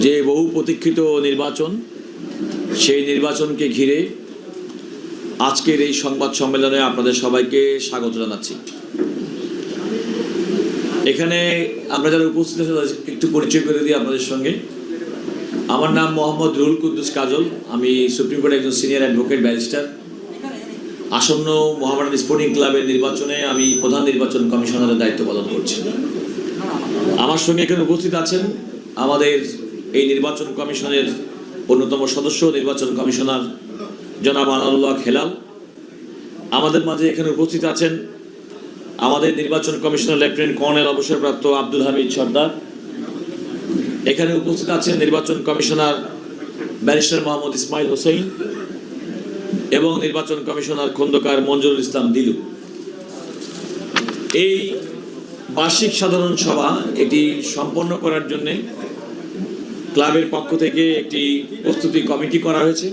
যে বহু প্রতীক্ষিত নির্বাচন, সেই নির্বাচনকে ঘিরে আজকের এই সংবাদ সম্মেলনে আপনাদের সবাইকে স্বাগত জানাচ্ছি। এখানে আমরা যারা উপস্থিত আছি একটু পরিচয় করে দিই আপনাদের সঙ্গে। আমার নাম মোহাম্মদ রুহুল কুদ্দুস কাজল। আমি সুপ্রিম কোর্টের একজন সিনিয়র অ্যাডভোকেট ব্যারিস্টার। আসন্ন মোহামেডান স্পোর্টিং ক্লাবের নির্বাচনে আমি প্রধান নির্বাচন কমিশনারের দায়িত্ব পালন করছি। আমার সঙ্গে এখানে উপস্থিত আছেন আমাদের এই নির্বাচন কমিশনের অন্যতম সদস্য নির্বাচন কমিশনার জনাব আনারুল্লাহ হেলাল। আমাদের মাঝে এখানে উপস্থিত আছেন আমাদের নির্বাচন কমিশনার লেফটেন্যান্ট কর্নেল অবসরপ্রাপ্ত আব্দুল হামিদ সর্দার। এখানে উপস্থিত আছেন নির্বাচন কমিশনার ব্যারিস্টার মোহাম্মদ ইসমাইল হোসেন এবং নির্বাচন কমিশনার খন্দকার মঞ্জুরুল ইসলাম দিলু। এই বার্ষিক সাধারণ সভা এটি সম্পন্ন করার জন্যে ক্লাবের পক্ষ থেকে একটি প্রস্তুতি কমিটি করা হয়েছে।